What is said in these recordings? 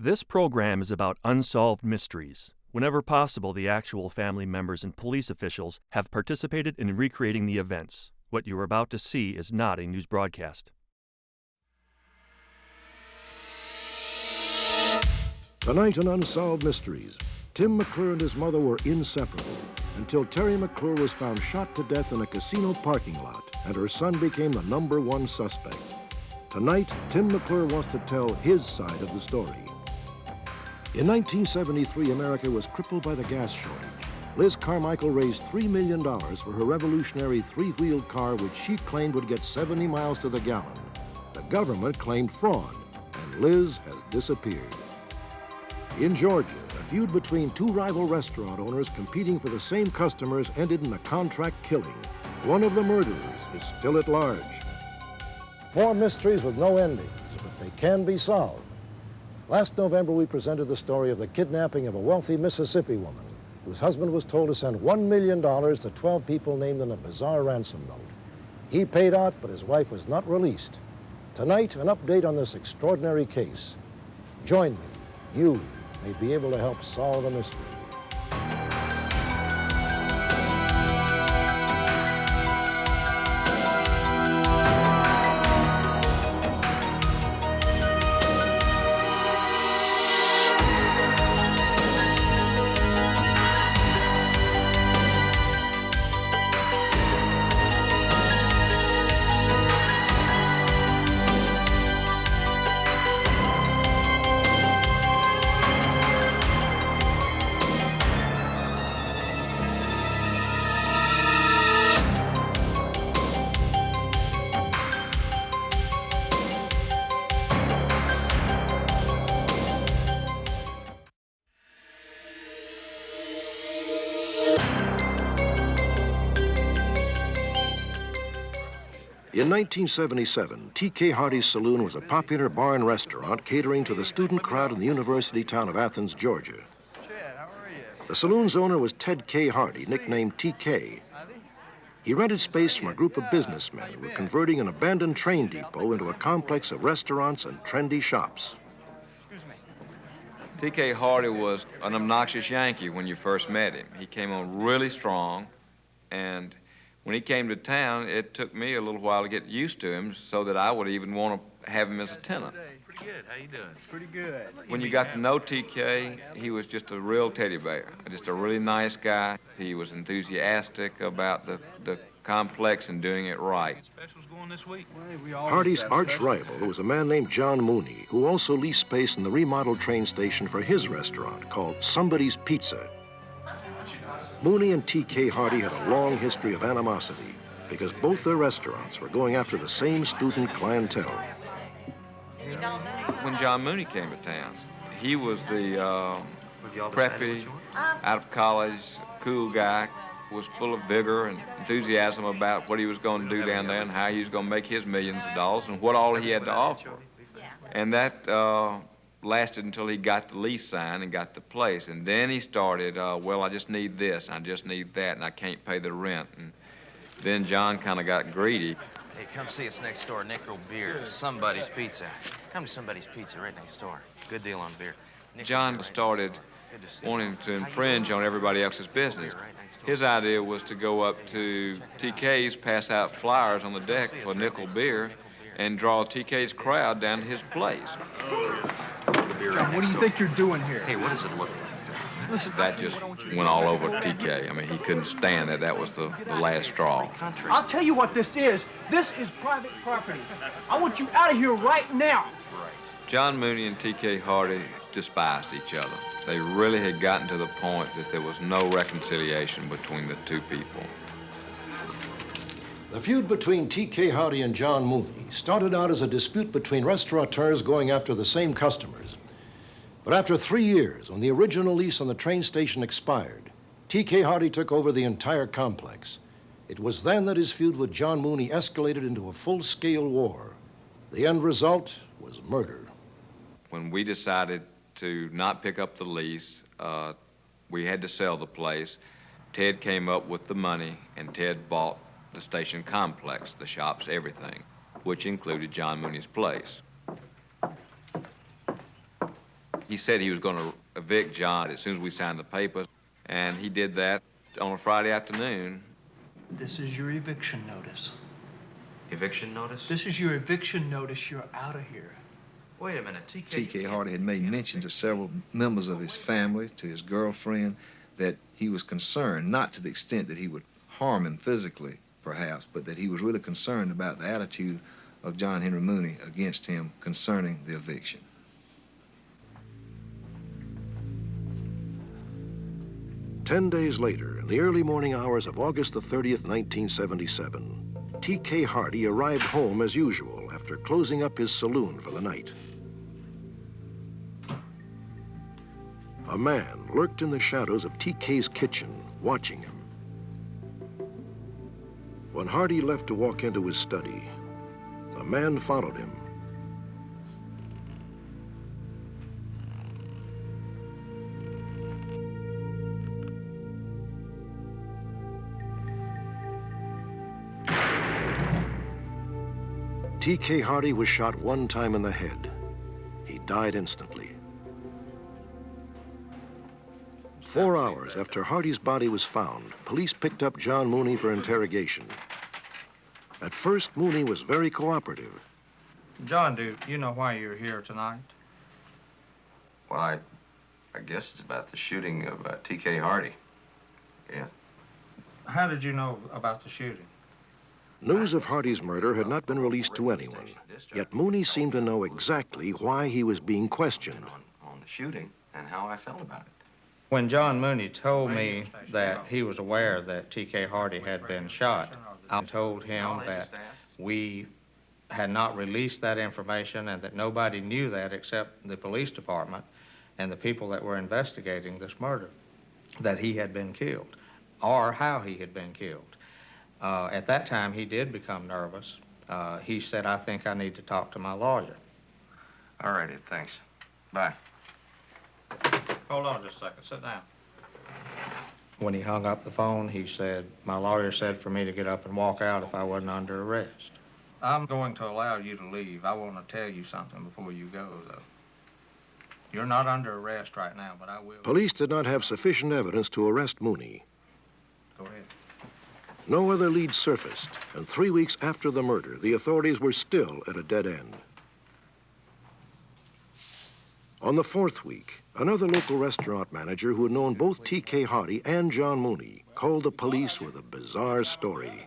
This program is about unsolved mysteries. Whenever possible, the actual family members and police officials have participated in recreating the events. What you are about to see is not a news broadcast. Tonight in Unsolved Mysteries, Tim McClure and his mother were inseparable until Teri McClure was found shot to death in a casino parking lot, and her son became the #1 suspect. Tonight, Tim McClure wants to tell his side of the story. In 1973, America was crippled by the gas shortage. Liz Carmichael raised $3 million for her revolutionary three-wheeled car, which she claimed would get 70 miles to the gallon. The government claimed fraud, and Liz has disappeared. In Georgia, a feud between two rival restaurant owners competing for the same customers ended in a contract killing. One of the murderers is still at large. 4 mysteries with no endings, but they can be solved. Last November, we presented the story of the kidnapping of a wealthy Mississippi woman whose husband was told to send $1 million to 12 people named in a bizarre ransom note. He paid out, but his wife was not released. Tonight, an update on this extraordinary case. Join me. You may be able to help solve the mystery. In 1977, T.K. Hardy's Saloon was a popular bar and restaurant catering to the student crowd in the university town of Athens, Georgia. The saloon's owner was Ted K. Hardy, nicknamed T.K. He rented space from a group of businessmen who were converting an abandoned train depot into a complex of restaurants and trendy shops. T.K. Hardy was an obnoxious Yankee when you first met him. He came on really strong, and when he came to town, it took me a little while to get used to him so that I would even want to have him as a tenant. Pretty good. How you doing? Pretty good. When you got to know TK, he was just a real teddy bear, just a really nice guy. He was enthusiastic about the complex and doing it right. Specials going this week? Hardy's arch rival was a man named John Mooney, who also leased space in the remodeled train station for his restaurant called Somebody's Pizza. Mooney and T.K. Hardy had a long history of animosity because both their restaurants were going after the same student clientele. When John Mooney came to town, he was the preppy, out of college, cool guy, was full of vigor and enthusiasm about what he was going to do down there and how he was going to make his millions of dollars and what all he had to offer. And that lasted until he got the lease signed and got the place. And then he started, well, I just need this, I just need that, and I can't pay the rent. And then John kind of got greedy. Hey, come see us next door, Nickel Beer, Somebody's Pizza. Come to Somebody's Pizza right next door. Good deal on beer. John started wanting to infringe on everybody else's business. His idea was to go up to TK's, pass out flyers on the deck for Nickel Beer, and draw TK's crowd down to his place. John, what do you think you're doing here? Hey, what does it look like? Listen, That just went all over TK. I mean, he couldn't stand it. That was the last straw. I'll tell you what this is. This is private property. I want you out of here right now. John Mooney and T.K. Hardy despised each other. They really had gotten to the point that there was no reconciliation between the two people. The feud between T.K. Hardy and John Mooney started out as a dispute between restaurateurs going after the same customers. But after 3 years, when the original lease on the train station expired, T.K. Hardy took over the entire complex. It was then that his feud with John Mooney escalated into a full-scale war. The end result was murder. When we decided to not pick up the lease, we had to sell the place. Ted came up with the money, and Ted bought the station complex, the shops, everything, which included John Mooney's place. He said he was going to evict John as soon as we signed the papers, and he did that on a Friday afternoon. This is your eviction notice. Eviction notice? This is your eviction notice. You're out of here. Wait a minute, TK. T.K. Hardy had made mention to several members of his family, to his girlfriend, that he was concerned, not to the extent that he would harm him physically, perhaps, but that he was really concerned about the attitude of John Henry Mooney against him concerning the eviction. Ten days later, in the early morning hours of August the 30th, 1977, T.K. Hardy arrived home as usual after closing up his saloon for the night. A man lurked in the shadows of T.K.'s kitchen, watching him. When Hardy left to walk into his study, the man followed him. T.K. Hardy was shot one time in the head. He died instantly. 4 hours after Hardy's body was found, police picked up John Mooney for interrogation. At first, Mooney was very cooperative. John, do you know why you're here tonight? Well, I guess it's about the shooting of T.K. Hardy. Yeah. How did you know about the shooting? News of Hardy's murder had not been released to anyone, yet Mooney seemed to know exactly why he was being questioned. On the shooting and how I felt about it. When John Mooney told me that he was aware that T.K. Hardy had been shot, I told him that we had not released that information and that nobody knew that except the police department and the people that were investigating this murder, that he had been killed or how he had been killed. At that time, he did become nervous. He said, I think I need to talk to my lawyer. All righty, thanks. Bye. Hold on just a second. Sit down. When he hung up the phone, he said, my lawyer said for me to get up and walk out if I wasn't under arrest. I'm going to allow you to leave. I want to tell you something before you go, though. You're not under arrest right now, but I will. Police did not have sufficient evidence to arrest Mooney. Go ahead. No other leads surfaced, and 3 weeks after the murder, the authorities were still at a dead end. On the 4th week, another local restaurant manager who had known both T.K. Hardy and John Mooney called the police with a bizarre story.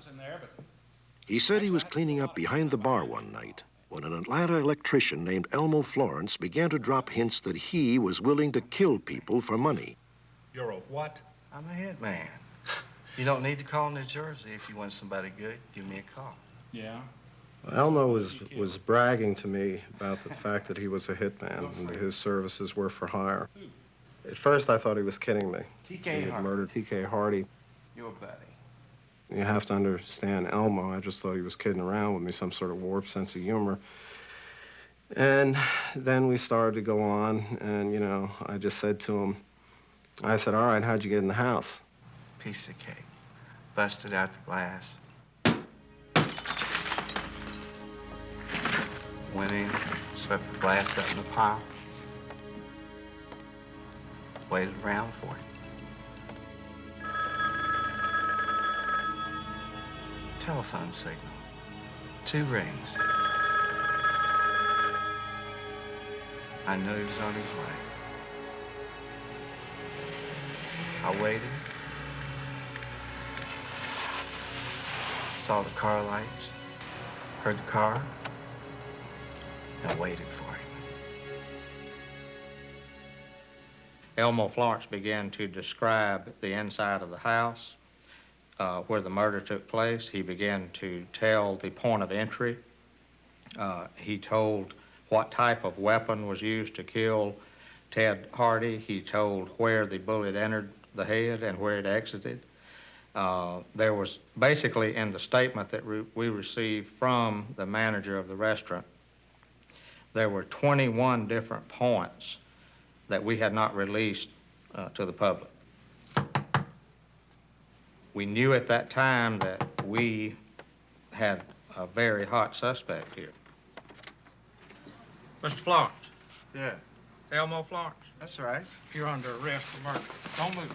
He said he was cleaning up behind the bar one night when an Atlanta electrician named Elmo Florence began to drop hints that he was willing to kill people for money. You're a what? I'm a hitman. You don't need to call New Jersey if you want somebody good. Give me a call. Yeah. Elmo was bragging to me about the fact that he was a hitman and that his services were for hire. At first, I thought he was kidding me. T.K. He had Hardy. murdered T.K. Hardy. Your buddy. You have to understand Elmo. I just thought he was kidding around with me, some sort of warped sense of humor. And then we started to go on, and, you know, I just said to him, I said, all right, how'd you get in the house? Piece of cake. Busted out the glass. Went in, swept the glass up in the pile. Waited around for him. Telephone signal. 2 rings. I knew he was on his way. I waited. Saw the car lights. Heard the car. And waited for him. Elmo Florence began to describe the inside of the house where the murder took place. He began to tell the point of entry. He told what type of weapon was used to kill Ted Hardy. He told where the bullet entered the head and where it exited. There was basically in the statement that we received from the manager of the restaurant, there were 21 different points that we had not released to the public. We knew at that time that we had a very hot suspect here. Mr. Florence. Yeah. Elmo Florence? That's right. You're under arrest for murder. Don't move.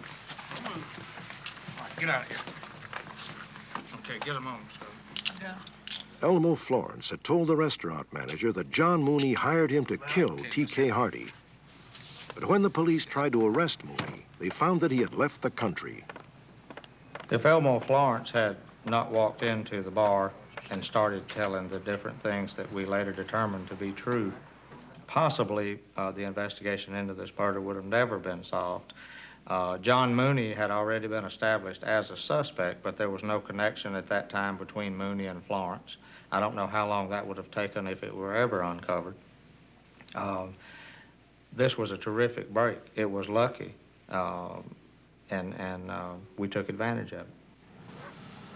Don't move. All right, get out of here. Okay, get him on, sir. Yeah. Elmo Florence had told the restaurant manager that John Mooney hired him to kill T.K. Hardy. But when the police tried to arrest Mooney, they found that he had left the country. If Elmo Florence had not walked into the bar and started telling the different things that we later determined to be true, possibly the investigation into this murder would have never been solved. John Mooney had already been established as a suspect, but there was no connection at that time between Mooney and Florence. I don't know how long that would have taken if it were ever uncovered. This was a terrific break. It was lucky, and we took advantage of it.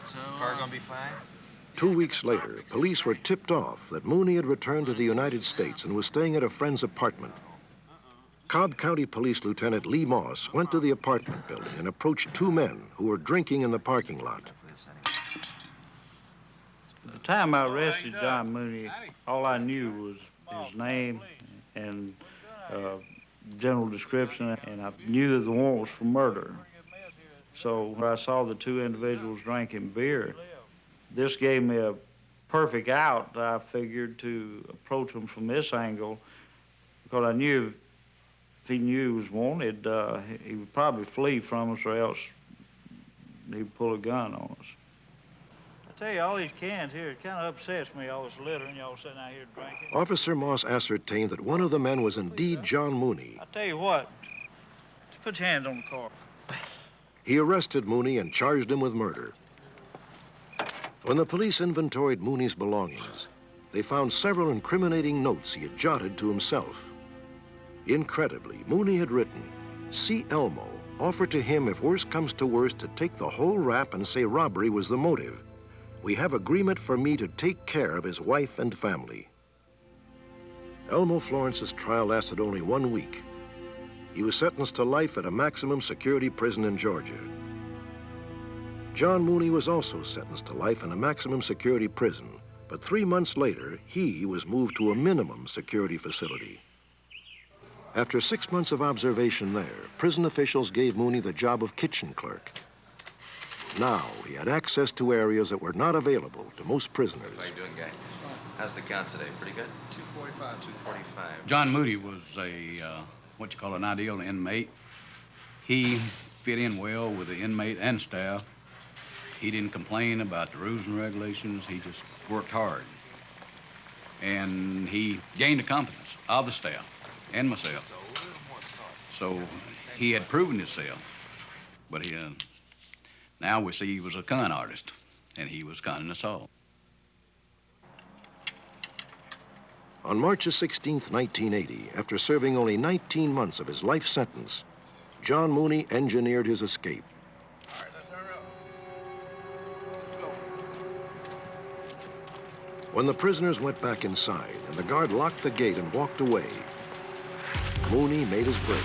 So, car gonna be fine? 2 weeks later, police were tipped off that Mooney had returned to the United States and was staying at a friend's apartment. Cobb County Police Lieutenant Lee Moss went to the apartment building and approached two men who were drinking in the parking lot. At the time I arrested John Mooney, all I knew was his name and general description, and I knew that the warrant was for murder. So when I saw the two individuals drinking beer, this gave me a perfect out, I figured, to approach him from this angle, because I knew if he knew he was wanted, he would probably flee from us, or else he'd pull a gun on us. I tell you, all these cans here, it kind of upsets me, all this littering, y'all sitting out here drinking. Officer Moss ascertained that one of the men was indeed John Mooney. I tell you what, just put your hands on the car. He arrested Mooney and charged him with murder. When the police inventoried Mooney's belongings, they found several incriminating notes he had jotted to himself. Incredibly, Mooney had written, "See Elmo, offer to him if worse comes to worse to take the whole rap and say robbery was the motive. We have agreement for me to take care of his wife and family." Elmo Florence's trial lasted only 1 week. He was sentenced to life at a maximum security prison in Georgia. John Mooney was also sentenced to life in a maximum security prison, but 3 months later, he was moved to a minimum security facility. After 6 months of observation there, prison officials gave Mooney the job of kitchen clerk. Now, he had access to areas that were not available to most prisoners. How you doing, guy? How's the count today? Pretty good? 245. 245. John Mooney was a, what you call an ideal inmate. He fit in well with the inmate and staff. He didn't complain about the rules and regulations. He just worked hard. And he gained the confidence of the staff and myself. So he had proven himself. But now we see he was a con artist, and he was conning us all. On March 16th, 1980, after serving only 19 months of his life sentence, John Mooney engineered his escape. When the prisoners went back inside and the guard locked the gate and walked away, Mooney made his break.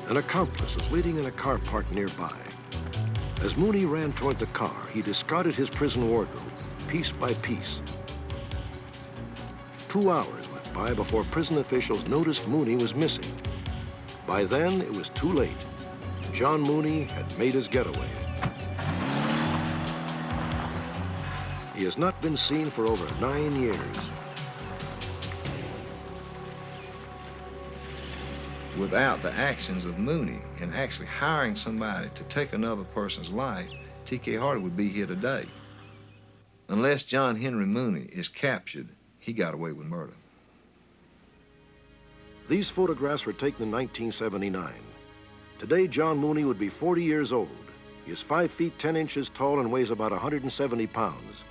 An accomplice was waiting in a car parked nearby. As Mooney ran toward the car, he discarded his prison wardrobe, piece by piece. 2 hours went by before prison officials noticed Mooney was missing. By then, it was too late. John Mooney had made his getaway. He has not been seen for over 9 years. Without the actions of Mooney in actually hiring somebody to take another person's life, T.K. Hardy would be here today. Unless John Henry Mooney is captured, he got away with murder. These photographs were taken in 1979. Today, John Mooney would be 40 years old. He is 5 feet 10 inches tall and weighs about 170 pounds.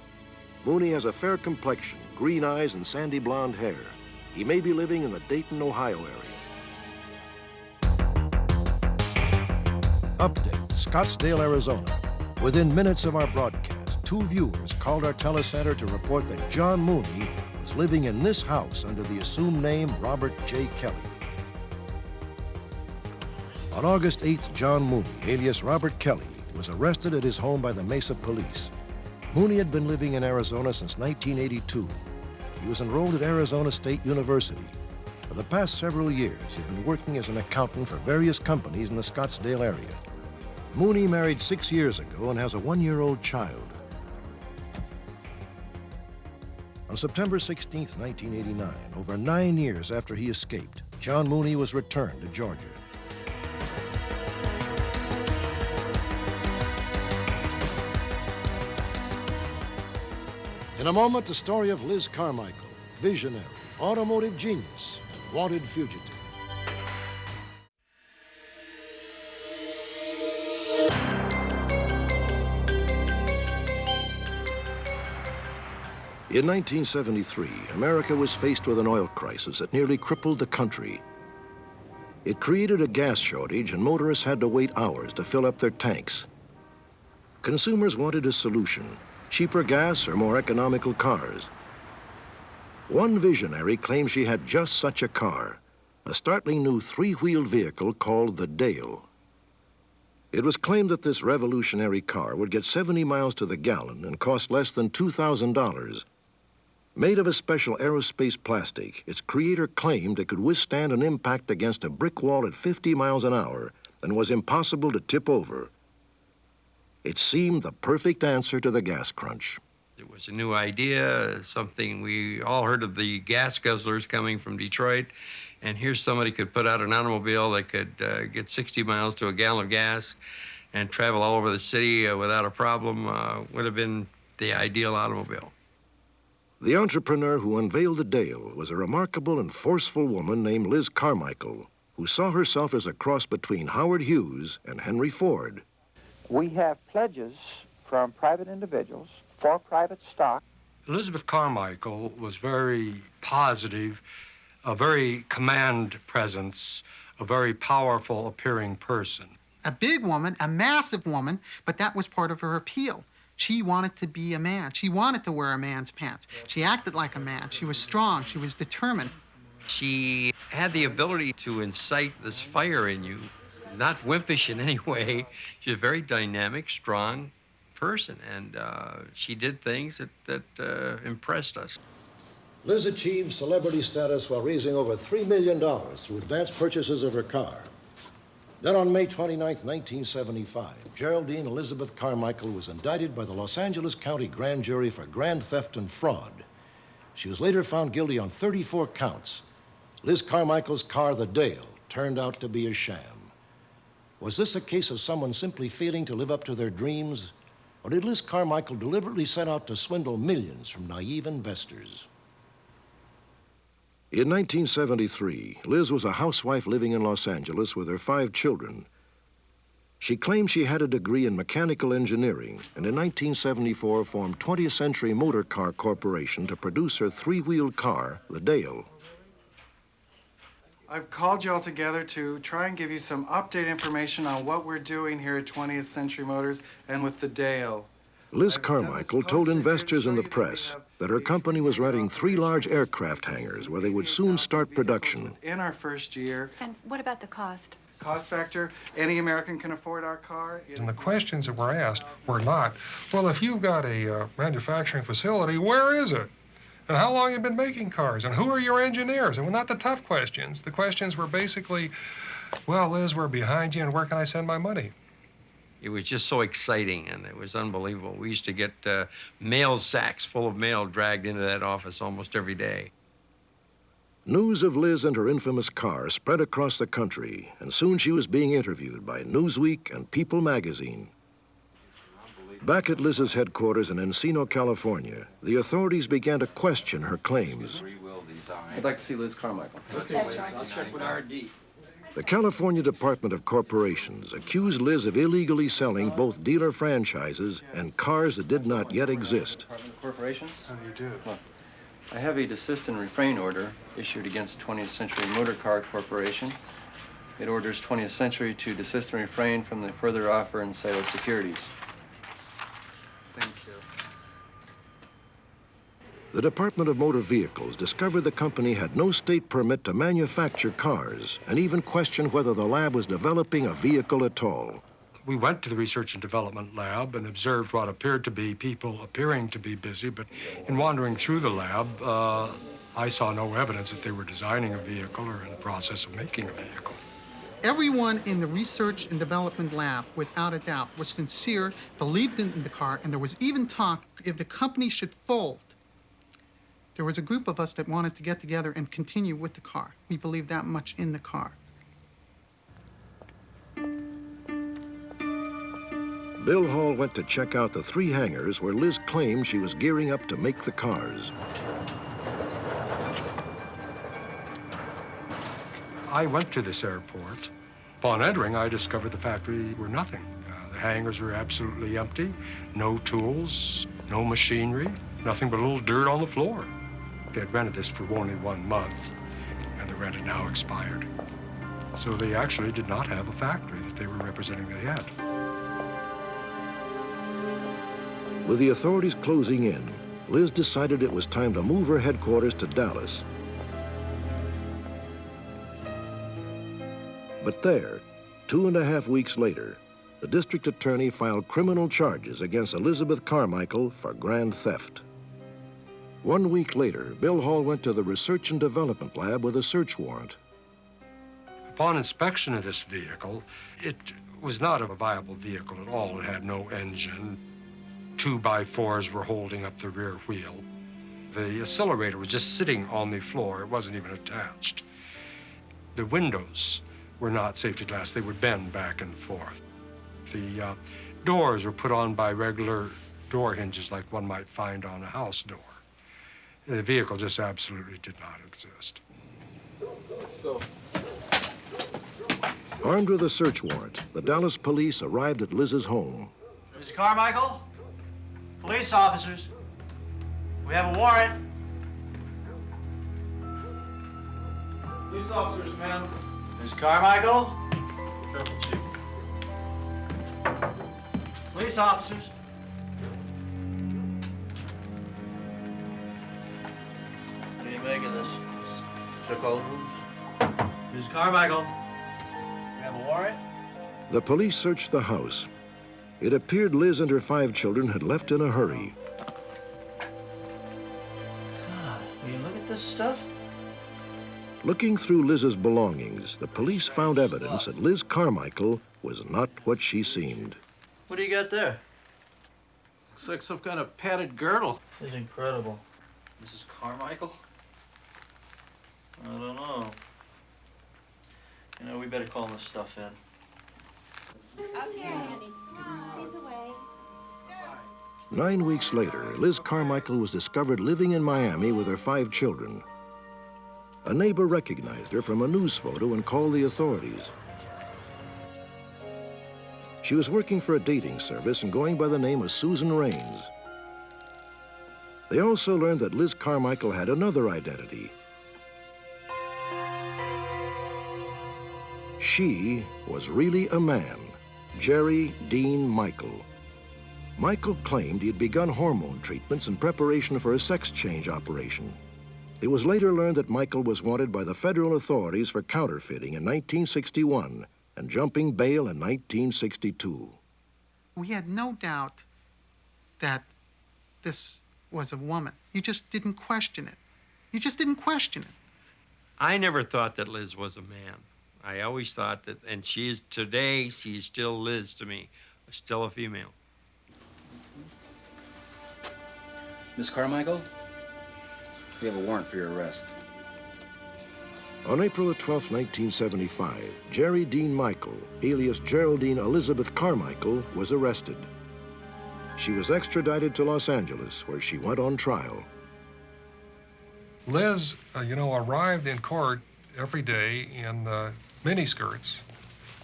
Mooney has a fair complexion, green eyes, and sandy blonde hair. He may be living in the Dayton, Ohio area. Update, Scottsdale, Arizona. Within minutes of our broadcast, 2 viewers called our telecenter to report that John Mooney was living in this house under the assumed name Robert J. Kelly. On August 8th, John Mooney, alias Robert Kelly, was arrested at his home by the Mesa police. Mooney had been living in Arizona since 1982. He was enrolled at Arizona State University. For the past several years, he'd been working as an accountant for various companies in the Scottsdale area. Mooney married 6 years ago and has a 1-year-old child. On September 16, 1989, over 9 years after he escaped, John Mooney was returned to Georgia. In a moment, the story of Liz Carmichael, visionary, automotive genius, and wanted fugitive. In 1973, America was faced with an oil crisis that nearly crippled the country. It created a gas shortage, and motorists had to wait hours to fill up their tanks. Consumers wanted a solution: cheaper gas or more economical cars. One visionary claimed she had just such a car, a startling new 3-wheeled vehicle called the Dale. It was claimed that this revolutionary car would get 70 miles to the gallon and cost less than $2,000. Made of a special aerospace plastic, its creator claimed it could withstand an impact against a brick wall at 50 miles an hour and was impossible to tip over. It seemed the perfect answer to the gas crunch. It was a new idea, something we all heard of, the gas guzzlers coming from Detroit, and here's somebody could put out an automobile that could get 60 miles to a gallon of gas and travel all over the city without a problem. Would have been the ideal automobile. The entrepreneur who unveiled the Dale was a remarkable and forceful woman named Liz Carmichael, who saw herself as a cross between Howard Hughes and Henry Ford. We have pledges from private individuals for private stock. Elizabeth Carmichael was very positive, a very command presence, a very powerful appearing person. A big woman, a massive woman, but that was part of her appeal. She wanted to be a man. She wanted to wear a man's pants. She acted like a man. She was strong. She was determined. She had the ability to incite this fire in you, not wimpish in any way. She's a very dynamic, strong person, and she did things that impressed us. Liz achieved celebrity status while raising over $3 million through advanced purchases of her car. Then on May 29, 1975, Geraldine Elizabeth Carmichael was indicted by the Los Angeles County Grand Jury for grand theft and fraud. She was later found guilty on 34 counts. Liz Carmichael's car, the Dale, turned out to be a sham. Was this a case of someone simply failing to live up to their dreams? Or did Liz Carmichael deliberately set out to swindle millions from naive investors? In 1973, Liz was a housewife living in Los Angeles with her 5 children. She claimed she had a degree in mechanical engineering, and in 1974 formed 20th Century Motor Car Corporation to produce her 3-wheeled car, the Dale. I've called you all together to try and give you some updated information on what we're doing here at 20th Century Motors and with the Dale. Liz Carmichael told investors and the press that her company was renting 3 large aircraft hangars where they would soon start production. In our first year. And what about the cost? Cost factor, any American can afford our car. And the questions that were asked were not, well, if you've got a manufacturing facility, where is it? And how long have you been making cars? And who are your engineers? And well, not the tough questions. The questions were basically, well, Liz, we're behind you, and where can I send my money? It was just so exciting, and it was unbelievable. We used to get mail sacks full of mail dragged into that office almost every day. News of Liz and her infamous car spread across the country, and soon she was being interviewed by Newsweek and People magazine. Back at Liz's headquarters in Encino, California, the authorities began to question her claims. I'd like to see Liz Carmichael. Okay, that's right. I'll check with R&D. The California Department of Corporations accused Liz of illegally selling both dealer franchises and cars that did not yet exist. Department of Corporations? How do you do? Well, I have a desist and refrain order issued against 20th Century Motor Car Corporation. It orders 20th Century to desist and refrain from the further offer and sale of securities. Thank you. The Department of Motor Vehicles discovered the company had no state permit to manufacture cars and even questioned whether the lab was developing a vehicle at all. We went to the research and development lab and observed what appeared to be people appearing to be busy, but in wandering through the lab, I saw no evidence that they were designing a vehicle or in the process of making a vehicle. Everyone in the research and development lab, without a doubt, was sincere, believed in the car, and there was even talk if the company should fold. There was a group of us that wanted to get together and continue with the car. We believed that much in the car. Bill Hall went to check out the 3 hangars where Liz claimed she was gearing up to make the cars. I went to this airport. Upon entering, I discovered the factory were nothing. The hangars were absolutely empty, no tools, no machinery, nothing but a little dirt on the floor. They had rented this for only 1 month, and the rent had now expired. So they actually did not have a factory that they were representing they had. With the authorities closing in, Liz decided it was time to move her headquarters to Dallas. But there, 2.5 weeks later, the district attorney filed criminal charges against Elizabeth Carmichael for grand theft. 1 week later, Bill Hall went to the research and development lab with a search warrant. Upon inspection of this vehicle, it was not a viable vehicle at all. It had no engine. 2x4s were holding up the rear wheel. The accelerator was just sitting on the floor. It wasn't even attached. The windows were not safety glass. They would bend back and forth. The doors were put on by regular door hinges like one might find on a house door. The vehicle just absolutely did not exist. Armed with a search warrant, the Dallas police arrived at Liz's home. Mr. Carmichael, police officers, we have a warrant. Police officers, ma'am. Mr. Carmichael. Police officers. What do you make of this? Check all the rooms. Mrs. Carmichael, we have a warrant. The police searched the house. It appeared Liz and her 5 children had left in a hurry. God, will you look at this stuff? Looking through Liz's belongings, the police found evidence that Liz Carmichael was not what she seemed. What do you got there? Looks like some kind of padded girdle. This is incredible. Mrs. Carmichael? I don't know. You know, we better call this stuff in. Okay, honey. He's away. 9 weeks later, Liz Carmichael was discovered living in Miami with her 5 children. A neighbor recognized her from a news photo and called the authorities. She was working for a dating service and going by the name of Susan Raines. They also learned that Liz Carmichael had another identity. She was really a man, Jerry Dean Michael. Michael claimed he had begun hormone treatments in preparation for a sex change operation. It was later learned that Michael was wanted by the federal authorities for counterfeiting in 1961 and jumping bail in 1962. We had no doubt that this was a woman. You just didn't question it. You just didn't question it. I never thought that Liz was a man. I always thought that, and today, she's still Liz to me, still a female. Miss Carmichael, we have a warrant for your arrest. On April 12, 1975, Jerry Dean Michael, alias Geraldine Elizabeth Carmichael, was arrested. She was extradited to Los Angeles, where she went on trial. Liz, arrived in court every day in miniskirts.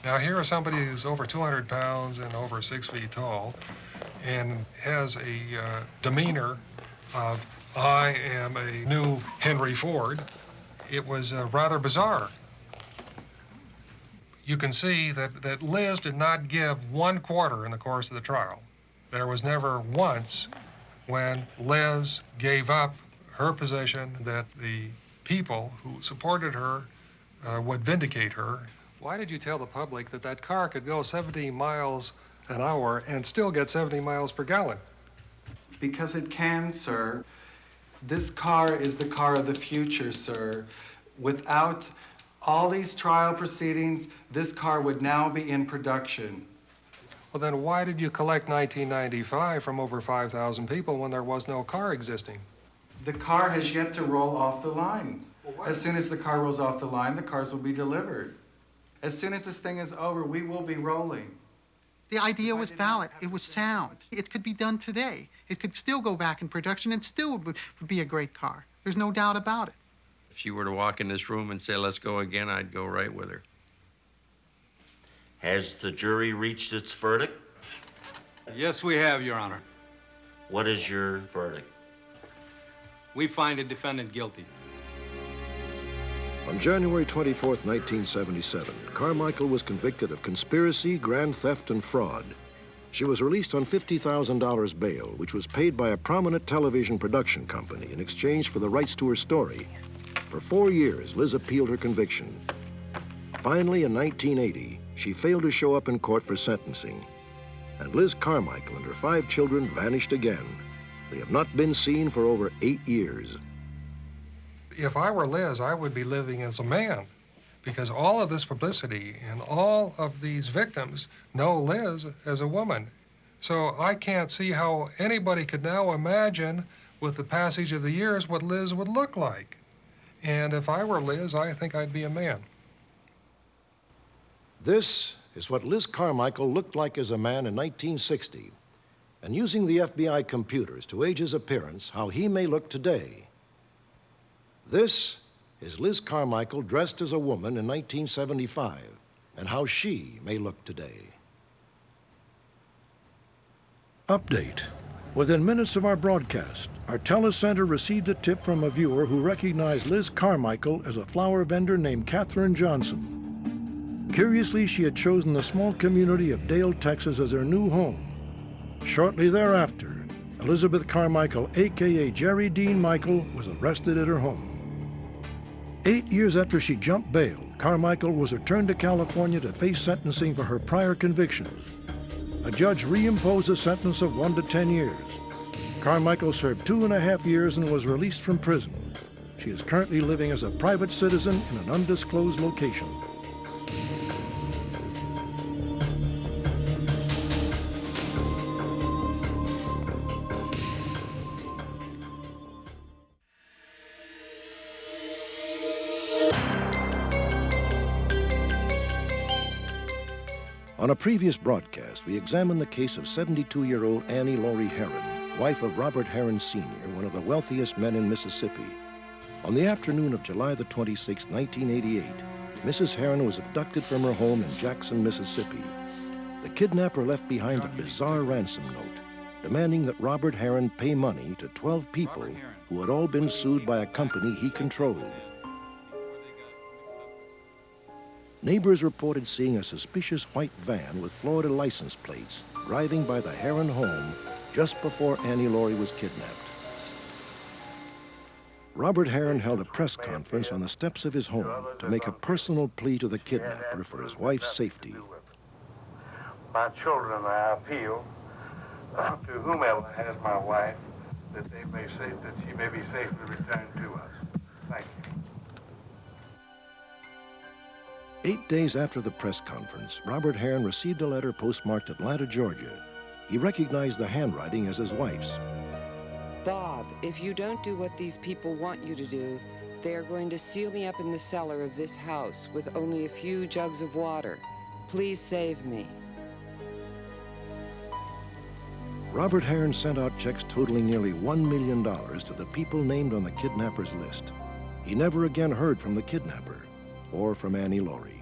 Now, here is somebody who's over 200 pounds and over 6 feet tall and has a demeanor of, I am a new Henry Ford. It was rather bizarre. You can see that Liz did not give 1 quarter in the course of the trial. There was never once when Liz gave up her position that the people who supported her would vindicate her Why did you tell the public that that car could go 70 miles an hour and still get 70 miles per gallon? Because it can, sir. This car is the car of the future, sir. Without all these trial proceedings, this car would now be in production. Well, then why did you collect 1995 from over 5,000 people when there was no car existing? The car has yet to roll off the line. As soon as the car rolls off the line, the cars will be delivered. As soon as this thing is over, we will be rolling. The idea was valid. It was sound. It could be done today. It could still go back in production and still would be a great car. There's no doubt about it. If she were to walk in this room and say, let's go again, I'd go right with her. Has the jury reached its verdict? Yes, we have, Your Honor. What is your verdict? We find a defendant guilty. On January 24th, 1977, Carmichael was convicted of conspiracy, grand theft, and fraud. She was released on $50,000 bail, which was paid by a prominent television production company in exchange for the rights to her story. For 4 years, Liz appealed her conviction. Finally, in 1980, she failed to show up in court for sentencing. And Liz Carmichael and her 5 children vanished again. They have not been seen for over 8 years. If I were Liz, I would be living as a man, because all of this publicity and all of these victims know Liz as a woman. So I can't see how anybody could now imagine, with the passage of the years, what Liz would look like. And if I were Liz, I think I'd be a man. This is what Liz Carmichael looked like as a man in 1960, and using the FBI computers to age his appearance, how he may look today. This is Liz Carmichael dressed as a woman in 1975, and how she may look today. Update. Within minutes of our broadcast, our telecenter received a tip from a viewer who recognized Liz Carmichael as a flower vendor named Katherine Johnson. Curiously, she had chosen the small community of Dale, Texas as her new home. Shortly thereafter, Elizabeth Carmichael, a.k.a. Jerry Dean Michael, was arrested at her home. 8 years after she jumped bail, Carmichael was returned to California to face sentencing for her prior convictions. A judge reimposed a sentence of 1 to 10 years. Carmichael served 2.5 years and was released from prison. She is currently living as a private citizen in an undisclosed location. On a previous broadcast, we examined the case of 72-year-old Annie Laurie Herron, wife of Robert Herron Sr., one of the wealthiest men in Mississippi. On the afternoon of July the 26th, 1988, Mrs. Herron was abducted from her home in Jackson, Mississippi. The kidnapper left behind a bizarre ransom note, demanding that Robert Herron pay money to 12 people who had all been sued by a company he controlled. Neighbors reported seeing a suspicious white van with Florida license plates driving by the Herron home just before Annie Laurie was kidnapped. Robert Herron held a press conference on the steps of his home to make a personal plea to the kidnapper for his wife's safety. My children, I appeal to whomever has my wife that she may be safely returned to us. Thank you. 8 days after the press conference, Robert Herron received a letter postmarked Atlanta, Georgia. He recognized the handwriting as his wife's. Bob, if you don't do what these people want you to do, they are going to seal me up in the cellar of this house with only a few jugs of water. Please save me. Robert Herron sent out checks totaling nearly $1 million to the people named on the kidnapper's list. He never again heard from the kidnapper or from Annie Laurie.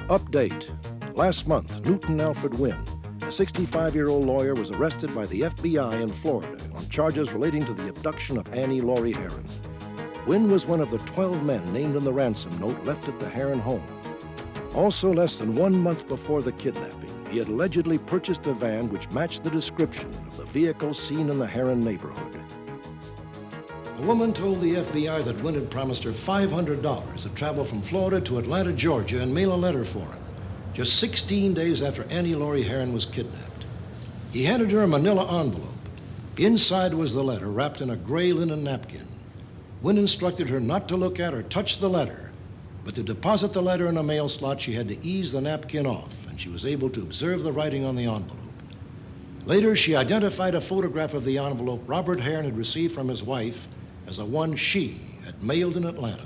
Update. Last month, Newton Alfred Wynn, a 65-year-old lawyer, was arrested by the FBI in Florida on charges relating to the abduction of Annie Laurie Herron. Wynn was one of the 12 men named in the ransom note left at the Herron home. Also, less than 1 month before the kidnapping, he had allegedly purchased a van which matched the description of the vehicle seen in the Herron neighborhood. woman told the FBI that Wynn had promised her $500 to travel from Florida to Atlanta, Georgia, and mail a letter for him, just 16 days after Annie Laurie Heron was kidnapped. He handed her a manila envelope. Inside was the letter, wrapped in a gray linen napkin. Wynn instructed her not to look at or touch the letter, but to deposit the letter in a mail slot, she had to ease the napkin off, and she was able to observe the writing on the envelope. Later, she identified a photograph of the envelope Robert Heron had received from his wife as the one she had mailed in Atlanta.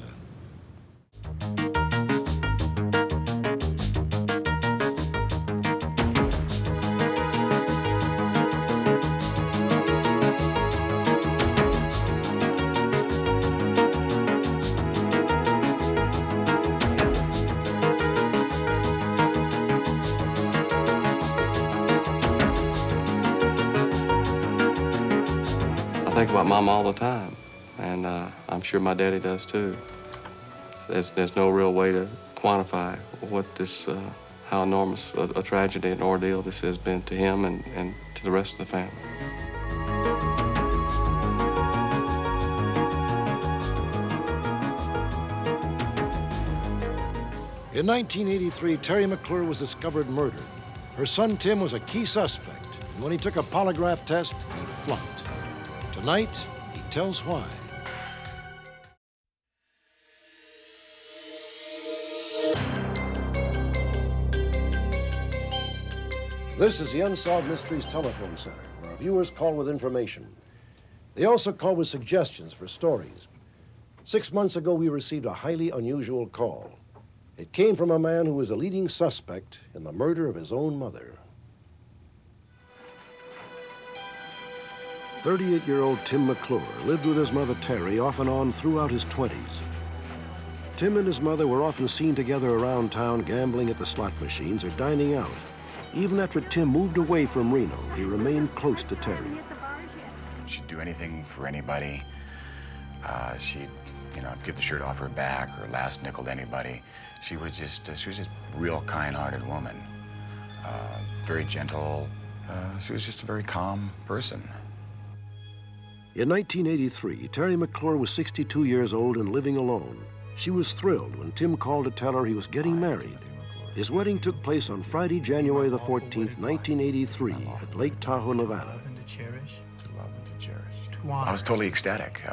I think about Mama all the time, and I'm sure my daddy does too. There's no real way to quantify what this, how enormous a tragedy and ordeal this has been to him and to the rest of the family. In 1983, Teri McClure was discovered murdered. Her son Tim was a key suspect, and when he took a polygraph test, he flunked. Tonight, he tells why. This is the Unsolved Mysteries Telephone Center, where our viewers call with information. They also call with suggestions for stories. 6 months ago, we received a highly unusual call. It came from a man who was a leading suspect in the murder of his own mother. 38-year-old Tim McClure lived with his mother, Teri, off and on throughout his 20s. Tim and his mother were often seen together around town gambling at the slot machines or dining out. Even after Tim moved away from Reno, he remained close to Teri. She'd do anything for anybody. She'd, give the shirt off her back or last nickel to anybody. She was just a real kind-hearted woman. Very gentle. She was just a very calm person. In 1983, Teri McClure was 62 years old and living alone. She was thrilled when Tim called to tell her he was getting married. His wedding took place on Friday, January the 14th, 1983, at Lake Tahoe, Nevada. I was totally ecstatic.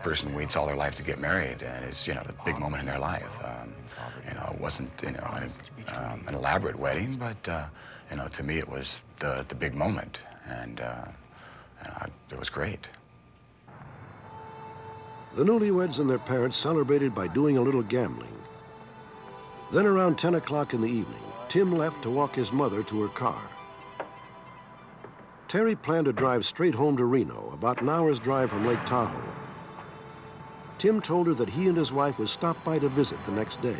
Person waits all their life to get married, and it's, the big moment in their life. It wasn't, an elaborate wedding, but, to me it was the big moment, and it was great. The newlyweds and their parents celebrated by doing a little gambling. Then around 10 o'clock in the evening, Tim left to walk his mother to her car. Teri planned to drive straight home to Reno, about an hour's drive from Lake Tahoe. Tim told her that he and his wife would stop by to visit the next day.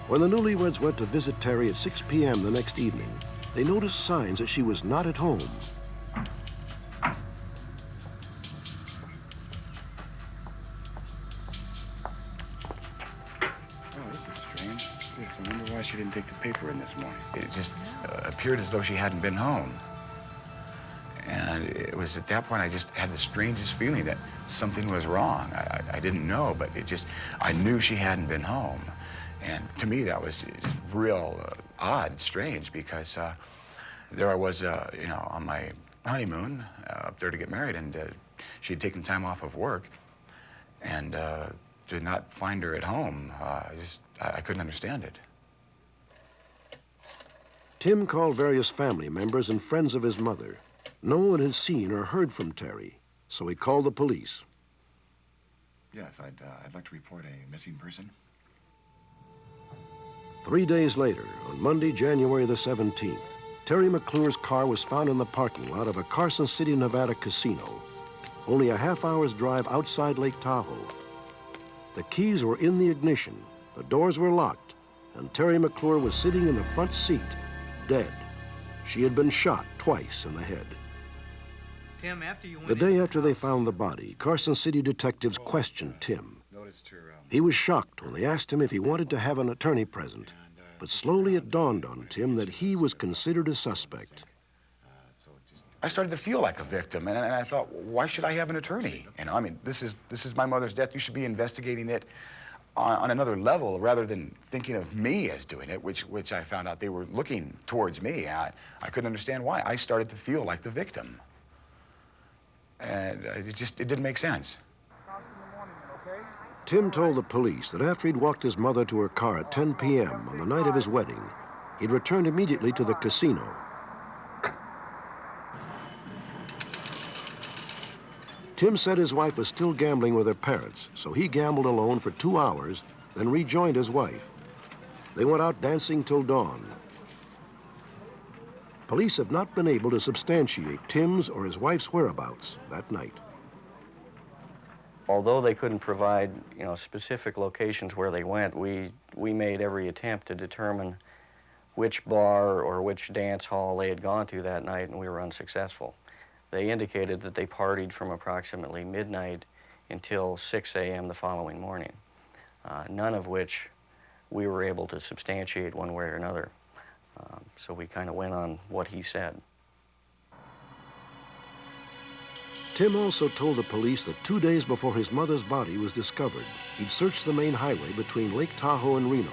When the newlyweds went to visit Teri at 6 p.m. the next evening, they noticed signs that she was not at home. I wonder why she didn't take the paper in this morning. It just appeared as though she hadn't been home. And it was at that point I just had the strangest feeling that something was wrong. I didn't know, but I knew she hadn't been home. And to me that was just real odd, strange, because there I was, on my honeymoon up there to get married, and she had taken time off of work, and to not find her at home, I couldn't understand it. Tim called various family members and friends of his mother. No one had seen or heard from Teri, so he called the police. Yes, I'd like to report a missing person. 3 days later, on Monday, January the 17th, Teri McClure's car was found in the parking lot of a Carson City, Nevada casino, only a half-hour's drive outside Lake Tahoe. The keys were in the ignition, the doors were locked, and Teri McClure was sitting in the front seat, dead. She had been shot twice in the head. Tim, after you went The day after they found the body, Carson City detectives questioned Tim. He was shocked when they asked him if he wanted to have an attorney present, but slowly it dawned on Tim that he was considered a suspect. I started to feel like a victim, and I thought, why should I have an attorney? You know, I mean, this is my mother's death. You should be investigating it on another level rather than thinking of me as doing it, which I found out they were looking towards me. I couldn't understand why. I started to feel like the victim. And it didn't make sense. Tim told the police that after he'd walked his mother to her car at 10 p.m. on the night of his wedding, he'd returned immediately to the casino. Tim said his wife was still gambling with her parents, so he gambled alone for 2 hours, then rejoined his wife. They went out dancing till dawn. Police have not been able to substantiate Tim's or his wife's whereabouts that night. Although they couldn't provide, specific locations where they went, we made every attempt to determine which bar or which dance hall they had gone to that night, and we were unsuccessful. They indicated that they partied from approximately midnight until 6 a.m. the following morning, none of which we were able to substantiate one way or another. So we kind of went on what he said. Tim also told the police that 2 days before his mother's body was discovered, he'd searched the main highway between Lake Tahoe and Reno.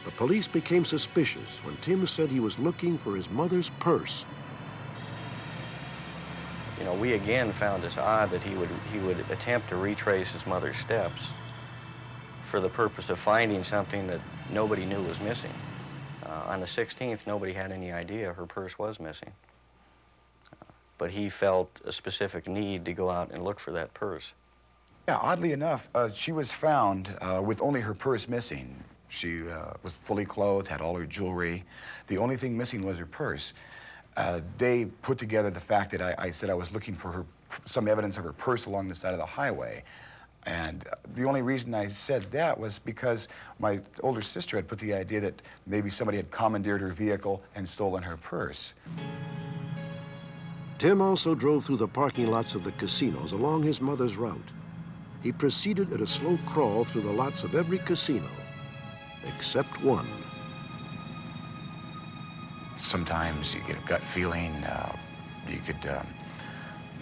The police became suspicious when Tim said he was looking for his mother's purse. We again found this odd that he would attempt to retrace his mother's steps for the purpose of finding something that nobody knew was missing. On the 16th, nobody had any idea her purse was missing. But he felt a specific need to go out and look for that purse. Yeah, oddly enough, she was found with only her purse missing. She was fully clothed, had all her jewelry. The only thing missing was her purse. They put together the fact that I said I was looking for some evidence of her purse along the side of the highway. And the only reason I said that was because my older sister had put the idea that maybe somebody had commandeered her vehicle and stolen her purse. Tim also drove through the parking lots of the casinos along his mother's route. He proceeded at a slow crawl through the lots of every casino, except one. Sometimes you get a gut feeling. You could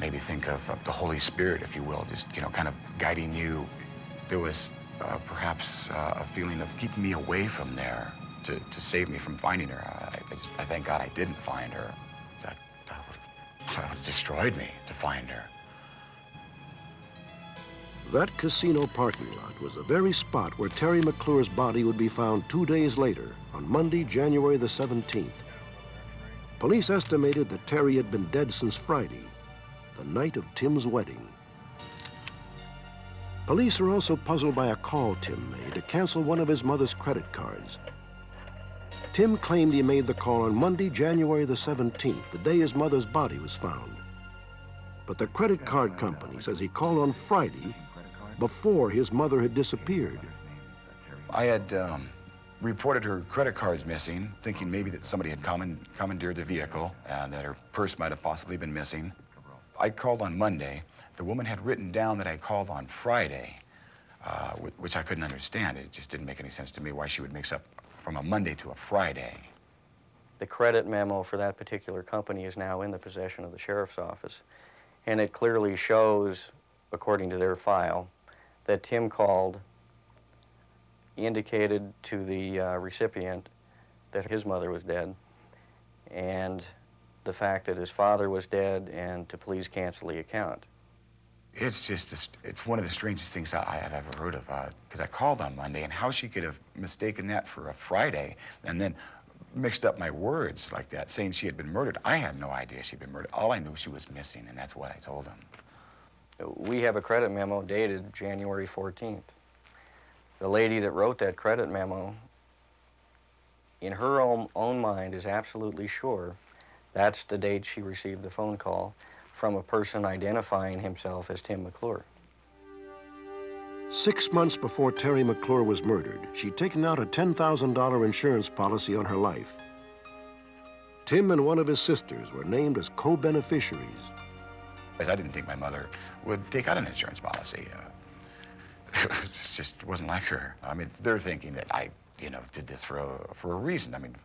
maybe think of the Holy Spirit, if you will, just, kind of guiding you. There was perhaps a feeling of keeping me away from there to save me from finding her. I thank God I didn't find her. That would have destroyed me to find her. That casino parking lot was the very spot where Teri McClure's body would be found 2 days later, on Monday, January the 17th. Police estimated that Teri had been dead since Friday, the night of Tim's wedding. Police are also puzzled by a call Tim made to cancel one of his mother's credit cards. Tim claimed he made the call on Monday, January the 17th, the day his mother's body was found. But the credit card company says he called on Friday before his mother had disappeared. I had reported her credit cards missing, thinking maybe that somebody had commandeered the vehicle and that her purse might have possibly been missing. I called on Monday. The woman had written down that I called on Friday, which I couldn't understand. It just didn't make any sense to me why she would mix up from a Monday to a Friday. The credit memo for that particular company is now in the possession of the sheriff's office, and it clearly shows, according to their file, that Tim called, indicated to the recipient that his mother was dead, and the fact that his father was dead, and to please cancel the account. It's just, it's one of the strangest things I've ever heard of, because I called on Monday, and how she could have mistaken that for a Friday, and then mixed up my words like that, saying she had been murdered. I had no idea she'd been murdered. All I knew she was missing, and that's what I told him. We have a credit memo dated January 14th. The lady that wrote that credit memo, in her own mind, is absolutely sure that's the date she received the phone call from a person identifying himself as Tim McClure. 6 months before Teri McClure was murdered, she'd taken out a $10,000 insurance policy on her life. Tim and one of his sisters were named as co-beneficiaries. I didn't think my mother would take out an insurance policy. It just wasn't like her. I mean, they're thinking that I, did this for a reason. I mean,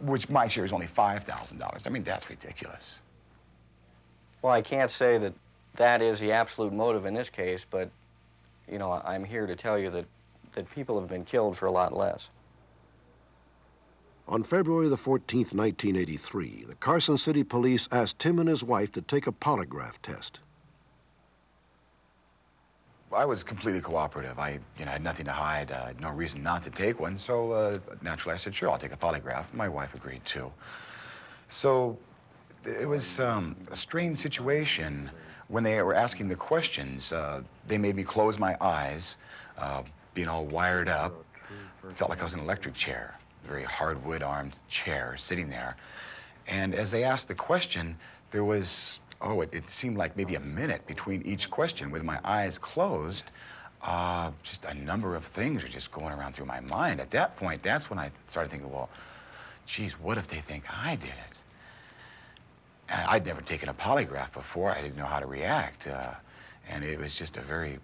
which my share is only $5,000. I mean, that's ridiculous. Well, I can't say that that is the absolute motive in this case, but, you know, I'm here to tell you that people have been killed for a lot less. On February the 14th, 1983, the Carson City Police asked Tim and his wife to take a polygraph test. I was completely cooperative. I had nothing to hide, no reason not to take one, so naturally I said, sure, I'll take a polygraph. My wife agreed too. So it was a strange situation. When they were asking the questions, they made me close my eyes, being all wired up. It felt like I was in an electric chair, a very hardwood-armed chair sitting there. And as they asked the question, there was, it seemed like maybe a minute between each question. With my eyes closed, just a number of things were just going around through my mind. At that point, that's when I started thinking, well, geez, what if they think I did it? And I'd never taken a polygraph before. I didn't know how to react. And it was just a very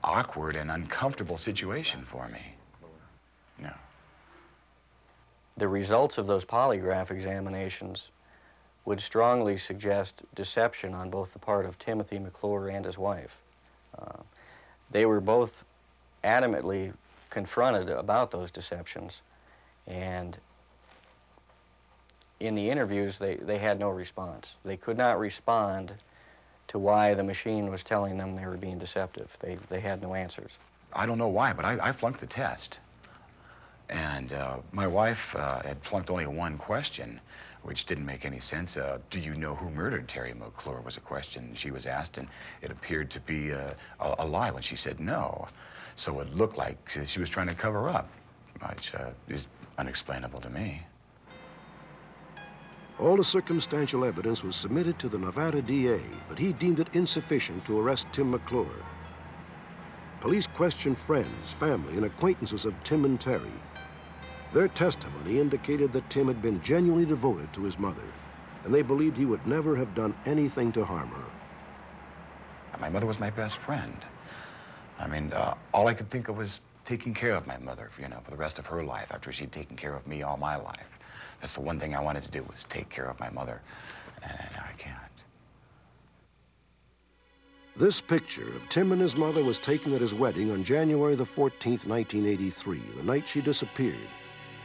awkward and uncomfortable situation for me. No. The results of those polygraph examinations would strongly suggest deception on both the part of Timothy McClure and his wife. They were both adamantly confronted about those deceptions, and in the interviews, they had no response. They could not respond to why the machine was telling them they were being deceptive. They had no answers. I don't know why, but I flunked the test. And my wife had flunked only one question, which didn't make any sense. Do you know who murdered Teri McClure was a question she was asked, and it appeared to be a lie when she said no. So it looked like she was trying to cover up, which is unexplainable to me. All the circumstantial evidence was submitted to the Nevada DA, but he deemed it insufficient to arrest Tim McClure. Police questioned friends, family, and acquaintances of Tim and Teri. Their testimony indicated that Tim had been genuinely devoted to his mother, and they believed he would never have done anything to harm her. My mother was my best friend. I mean, all I could think of was taking care of my mother, for the rest of her life, after she'd taken care of me all my life. That's the one thing I wanted to do, was take care of my mother, and I can't. This picture of Tim and his mother was taken at his wedding on January the 14th, 1983, the night she disappeared.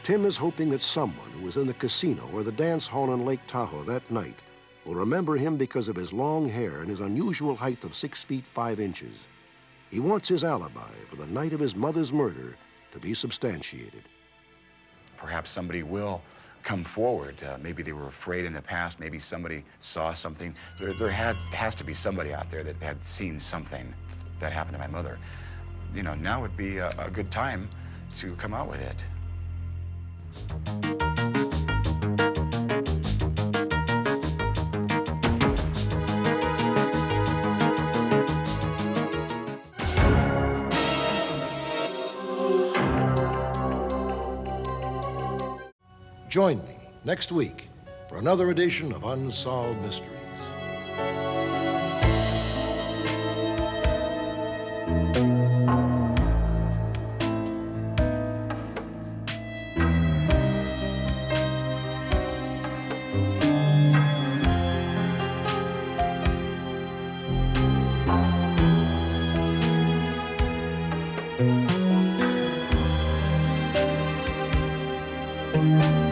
Tim is hoping that someone who was in the casino or the dance hall in Lake Tahoe that night will remember him because of his long hair and his unusual height of 6 feet 5 inches. He wants his alibi for the night of his mother's murder to be substantiated. Perhaps somebody will come forward. Maybe they were afraid in the past. Maybe somebody saw something. There has to be somebody out there that had seen something that happened to my mother. Now would be a good time to come out with it. Join me next week for another edition of Unsolved Mysteries. Thank you.